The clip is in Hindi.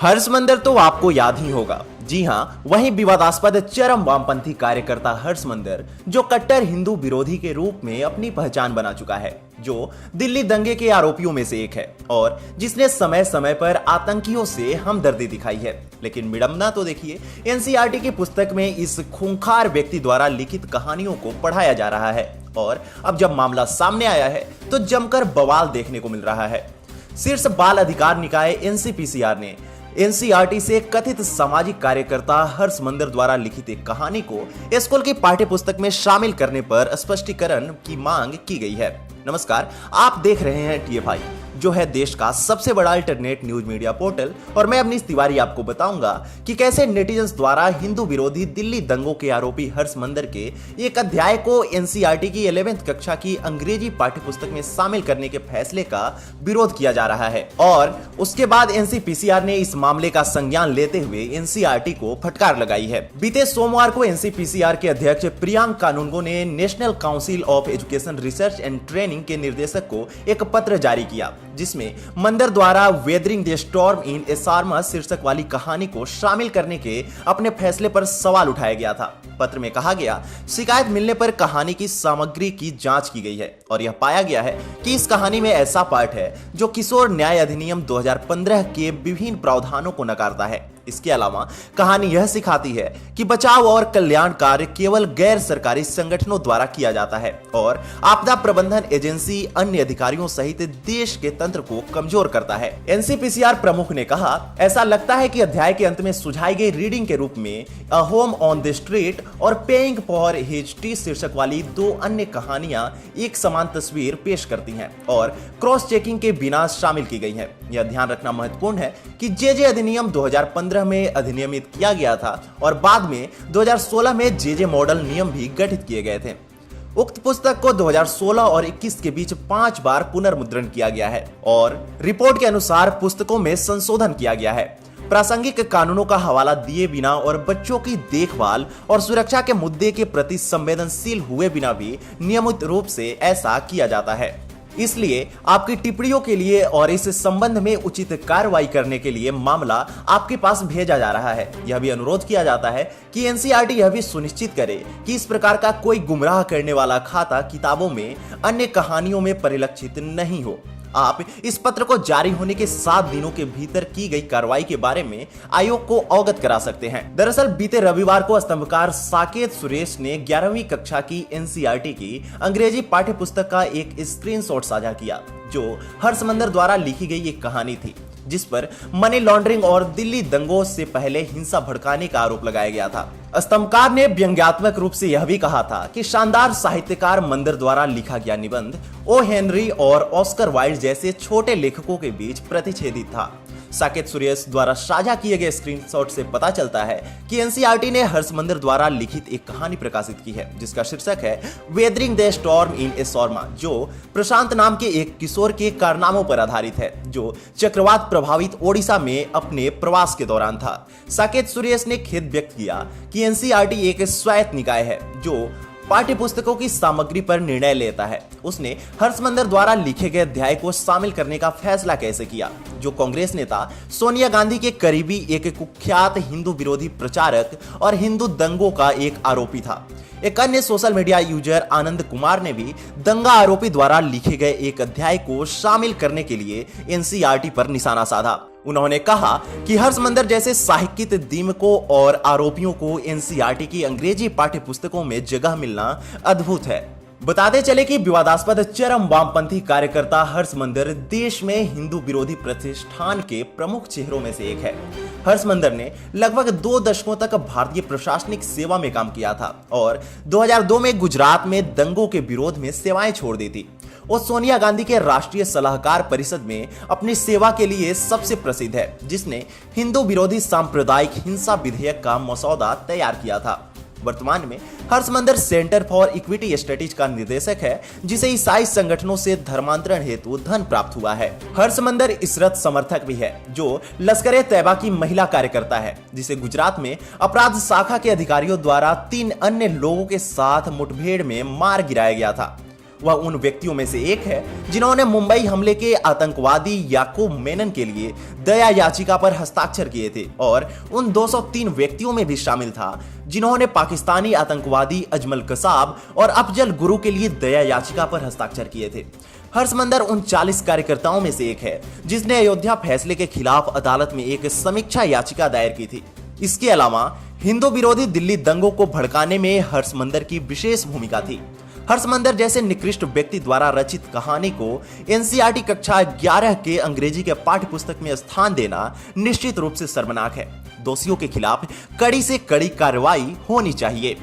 हर्षमंदर तो आपको याद ही होगा। जी हाँ, वही विवादास्पद चरम वामपंथी कार्यकर्ता हर्षमंदर जो कट्टर हिंदू विरोधी के रूप में अपनी पहचान बना चुका है, जो दिल्ली दंगे के आरोपियों में से एक है और जिसने समय समय पर आतंकियों से हमदर्दी दिखाई है। लेकिन विडंबना तो देखिए, एनसीईआरटी की पुस्तक में इस खूंखार व्यक्ति द्वारा लिखित कहानियों को पढ़ाया जा रहा है और अब जब मामला सामने आया है तो जमकर बवाल देखने को मिल रहा है। शीर्ष बाल अधिकार निकाय एनसीपीसीआर ने एनसीईआरटी से कथित सामाजिक कार्यकर्ता हर्षमंदर द्वारा लिखित एक कहानी को स्कूल की पाठ्य पुस्तक में शामिल करने पर स्पष्टीकरण की मांग की गई है। नमस्कार, आप देख रहे हैं टीएफआई, जो है देश का सबसे बड़ा अल्टरनेट न्यूज मीडिया पोर्टल, और मैं अवनीश तिवारी आपको बताऊंगा कि कैसे नेटिजन्स द्वारा हिंदू विरोधी दिल्ली दंगों के आरोपी हर्षमंदर के एक अध्याय को एनसीईआरटी की 11वीं कक्षा की अंग्रेजी पाठ्यपुस्तक में शामिल करने के फैसले का विरोध किया जा रहा है। और उसके बाद एनसीपीसीआर ने इस मामले का संज्ञान लेते हुए एनसीईआरटी को फटकार लगाई है। बीते सोमवार को एनसीपीसीआर के अध्यक्ष प्रियांक कानूनगो ने national council of education research and training के निर्देशक को एक पत्र जारी किया, जिसमें मंदर द्वारा वेदरिंग द स्टॉर्म इन एसारमा शीर्षक वाली कहानी को शामिल करने के अपने फैसले पर सवाल उठाया गया था। पत्र में कहा गया, शिकायत मिलने पर कहानी की सामग्री की जांच की गई है और यह पाया गया है कि इस कहानी में ऐसा पार्ट है जो किशोर न्याय अधिनियम 2015 के विभिन्न प्रावधानों को नकारता है। इसके अलावा कहानी यह सिखाती है कि बचाव और कल्याण कार्य केवल गैर सरकारी संगठनों द्वारा किया जाता है और आपदा प्रबंधन एजेंसी अन्य अधिकारियों सहित देश के तंत्र को कमजोर करता है। एनसीपीसीआर प्रमुख ने कहा, ऐसा लगता है कि अध्याय के अंत में सुझाई गई रीडिंग के रूप में a home on the street और पेइंग फॉर हिज टी शीर्षक वाली दो अन्य कहानियां एक समान तस्वीर पेश करती हैं और क्रॉस चेकिंग के बिना शामिल की गई हैं। यह ध्यान रखना महत्वपूर्ण है कि जेजे अधिनियम 2015 में अधिनियमित किया गया था और बाद में 2016 में जेजे मॉडल नियम भी गठित किए गए थे। उक्त पुस्तक को 2016 और 21 के बीच 5 बार पुनर्मुद्रण किया गया है और रिपोर्ट के अनुसार पुस्तकों में संशोधन किया गया है। प्रासंगिक कानूनों का हवाला दिए बिना और बच्चों की देखभाल और सुरक्षा के मुद्दे के प्रति संवेदनशील हुए बिना भी नियमित रूप से ऐसा किया जाता है। इसलिए आपकी टिप्पणियों के लिए और इस संबंध में उचित कार्रवाई करने के लिए मामला आपके पास भेजा जा रहा है। यह भी अनुरोध किया जाता है कि एनसीईआरटी यह भी सुनिश्चित करे कि इस प्रकार का कोई गुमराह करने वाला खाता किताबों में अन्य कहानियों में परिलक्षित नहीं हो। आप इस पत्र को जारी होने के 7 दिनों के भीतर की गई कार्रवाई के बारे में आयोग को अवगत करा सकते हैं। दरअसल बीते रविवार को स्तंभकार साकेत सुरेश ने 11वीं कक्षा की एनसीईआरटी की अंग्रेजी पाठ्य पुस्तक का एक स्क्रीनशॉट साझा किया, जो हर्षमंदर द्वारा लिखी गई एक कहानी थी, जिस पर मनी लॉन्ड्रिंग और दिल्ली दंगों से पहले हिंसा भड़काने का आरोप लगाया गया था। स्तंभकार ने व्यंग्यात्मक रूप से यह भी कहा था कि शानदार साहित्यकार मंदर द्वारा लिखा गया निबंध ओ हेनरी और ऑस्कर वाइल्ड जैसे छोटे लेखकों के बीच प्रतिच्छेदित था। साकेत सुरेश द्वारा साझा किए गए स्क्रीनशॉट से पता चलता है कि एनसीईआरटी ने हर्षमंदर द्वारा लिखित एक कहानी प्रकाशित की है, जिसका शीर्षक है वेदरिंग द स्टॉर्म इन एसारमा, जो प्रशांत नाम के एक किशोर के कारनामों पर आधारित है, जो चक्रवात प्रभावित ओडिशा में अपने प्रवास के दौरान था। साकेत सुरेश ने खेद व्यक्त किया कि एनसीईआरटी एक स्वायत्त निकाय है जो पाठ्य पुस्तकों की सामग्री पर निर्णय लेता है। उसने हर्षमंदर द्वारा लिखे गए अध्याय को शामिल करने का फैसला कैसे किया, जो कांग्रेस नेता सोनिया गांधी के करीबी एक कुख्यात हिंदू विरोधी प्रचारक और हिंदू दंगों का एक आरोपी था। एक अन्य social media user Anand Kumar ने भी दंगा आरोपी द्वारा लिखे गए एक अध्याय को शामिल करने के लिए एनसीईआरटी पर निशाना साधा। उन्होंने कहा कि हर्षमंदर जैसे साहित्यिक दीमकों और आरोपियों को एनसीईआरटी की अंग्रेजी पाठ्य पुस्तकों में जगह मिलना अद्भुत है। बताते चले कि विवादास्पद चरम वामपंथी कार्यकर्ता हर्षमंदर देश में हिंदू विरोधी प्रतिष्ठान के प्रमुख चेहरों में से एक है। हर्षमंदर ने लगभग 2 दशकों तक भारतीय प्रशासनिक सेवा में काम किया था और 2002 में गुजरात में दंगों के विरोध में सेवाएं छोड़ दी थी। वो सोनिया गांधी के राष्ट्रीय सलाहकार परिषद में अपनी सेवा के लिए सबसे प्रसिद्ध है, जिसने हिंदू विरोधी सांप्रदायिक हिंसा विधेयक का मसौदा तैयार किया था। वर्तमान में Harsh Mander centre for equity studies का निर्देशक है, जिसे ईसाई संगठनों से धर्मांतरण हेतु धन प्राप्त हुआ है। हर्षमंदर इसरत समर्थक भी है, जो लश्कर-ए तैयबा की महिला कार्यकर्ता है, जिसे गुजरात में अपराध शाखा के अधिकारियों द्वारा 3 अन्य लोगों के साथ मुठभेड़ में मार गिराया गया था। वह उन व्यक्तियों में से एक है जिन्होंने मुंबई हमले के आतंकवादी याकूब मेनन के लिए दया याचिका पर हस्ताक्षर किए थे और उन 203 व्यक्तियों में भी शामिल था जिन्होंने पाकिस्तानी आतंकवादी अजमल कसाब और अफजल गुरु के लिए दया याचिका पर हस्ताक्षर किए थे। हर्षमंदर उन 40 कार्यकर्ताओं में से एक है जिसने अयोध्या फैसले के खिलाफ अदालत में एक समीक्षा याचिका दायर की थी। इसके अलावा हिंदू विरोधी दिल्ली दंगों को भड़काने में हर्षमंदर की विशेष भूमिका थी। हर्षमंदर जैसे निकृष्ट व्यक्ति द्वारा रचित कहानी को एनसीईआरटी कक्षा 11 के अंग्रेजी के पाठ्य पुस्तक में स्थान देना निश्चित रूप से शर्मनाक है। दोषियों के खिलाफ कड़ी से कड़ी कार्रवाई होनी चाहिए।